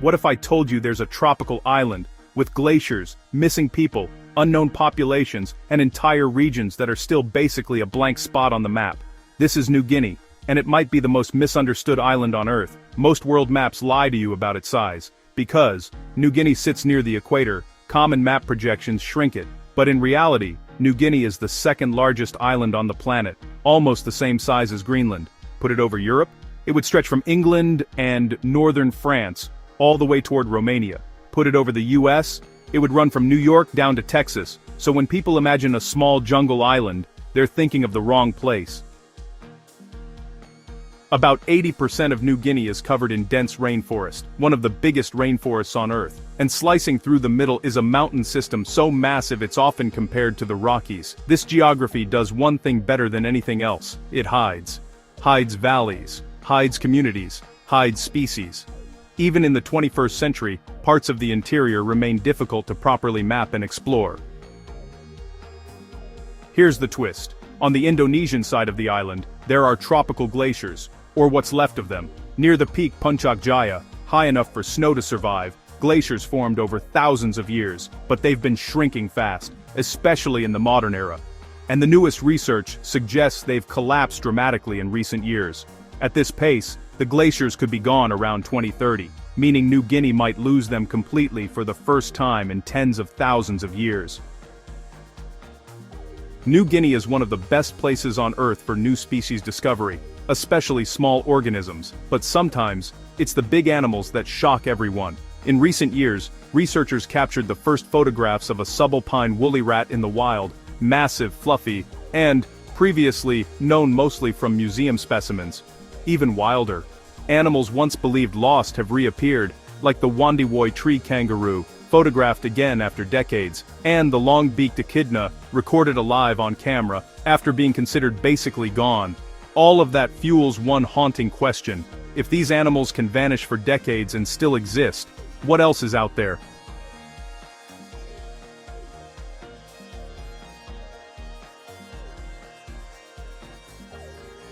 What if I told you there's a tropical island, with glaciers, missing people, unknown populations, and entire regions that are still basically a blank spot on the map? This is New Guinea, and it might be the most misunderstood island on Earth. Most world maps lie to you about its size. Because New Guinea sits near the equator, common map projections shrink it. But in reality, New Guinea is the second largest island on the planet, almost the same size as Greenland. Put it over Europe, it would stretch from England and northern France, all the way toward Romania. Put it over the US, it would run from New York down to Texas. So when people imagine a small jungle island, they're thinking of the wrong place. About 80% of New Guinea is covered in dense rainforest, one of the biggest rainforests on Earth. And slicing through the middle is a mountain system so massive it's often compared to the Rockies. This geography does one thing better than anything else: it hides. Hides valleys, hides communities, hides species. Even in the 21st century, parts of the interior remain difficult to properly map and explore. Here's the twist. On the Indonesian side of the island, there are tropical glaciers, or what's left of them. Near the peak Puncak Jaya, high enough for snow to survive, glaciers formed over thousands of years, but they've been shrinking fast, especially in the modern era. And the newest research suggests they've collapsed dramatically in recent years. At this pace, the glaciers could be gone around 2030, meaning New Guinea might lose them completely for the first time in tens of thousands of years. New Guinea is one of the best places on Earth for new species discovery, especially small organisms, but sometimes, it's the big animals that shock everyone. In recent years, researchers captured the first photographs of a subalpine woolly rat in the wild, massive, fluffy, and, previously, known mostly from museum specimens. Even wilder. Animals once believed lost have reappeared, like the Wandiwoy tree kangaroo, photographed again after decades, and the long-beaked echidna, recorded alive on camera, after being considered basically gone. All of that fuels one haunting question: if these animals can vanish for decades and still exist, what else is out there?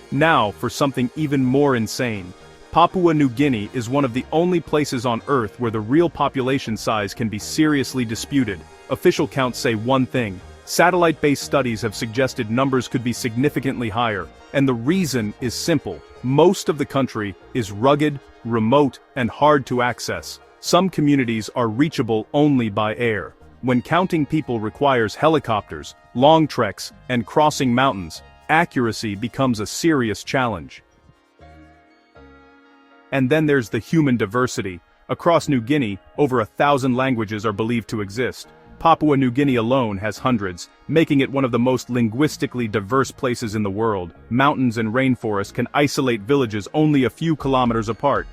Now for something even more insane. Papua New Guinea is one of the only places on Earth where the real population size can be seriously disputed. Official counts say one thing: satellite-based studies have suggested numbers could be significantly higher, and the reason is simple. Most of the country is rugged, remote, and hard to access. Some communities are reachable only by air. When counting people requires helicopters, long treks, and crossing mountains, accuracy becomes a serious challenge. And then there's the human diversity. Across New Guinea, over 1,000 languages are believed to exist. Papua New Guinea alone has hundreds, making it one of the most linguistically diverse places in the world. Mountains and rainforests can isolate villages only a few kilometers apart.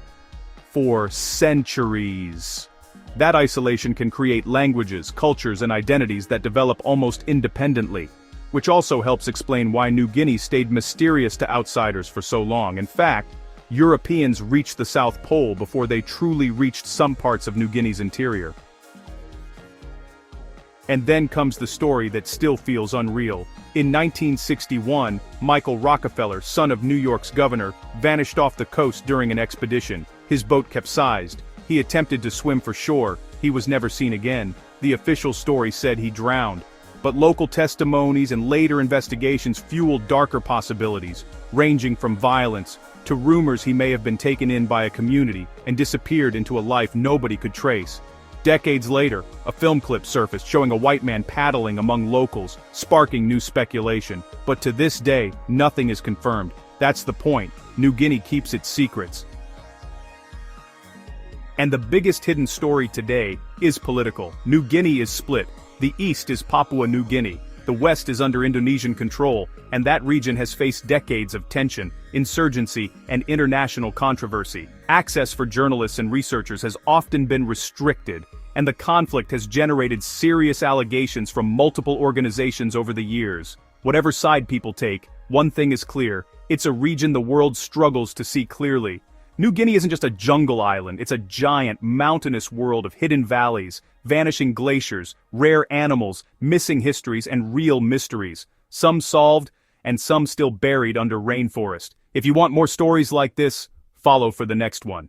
For centuries. That isolation can create languages, cultures, and identities that develop almost independently, which also helps explain why New Guinea stayed mysterious to outsiders for so long. In fact, Europeans reached the South Pole before they truly reached some parts of New Guinea's interior. And then comes the story that still feels unreal. In 1961, Michael Rockefeller, son of New York's governor, vanished off the coast during an expedition. His boat capsized. He attempted to swim for shore. He was never seen again. The official story said he drowned. But local testimonies and later investigations fueled darker possibilities, ranging from violence to rumors he may have been taken in by a community and disappeared into a life nobody could trace. Decades later, a film clip surfaced showing a white man paddling among locals, sparking new speculation. But to this day, nothing is confirmed. That's the point. New Guinea keeps its secrets. And the biggest hidden story today is political. New Guinea is split. The east is Papua New Guinea. The west is under Indonesian control, and that region has faced decades of tension, insurgency, and international controversy. Access for journalists and researchers has often been restricted, and the conflict has generated serious allegations from multiple organizations over the years. Whatever side people take, one thing is clear: it's a region the world struggles to see clearly. New Guinea isn't just a jungle island, it's a giant, mountainous world of hidden valleys, vanishing glaciers, rare animals, missing histories, and real mysteries. Some solved, and some still buried under rainforest. If you want more stories like this, follow for the next one.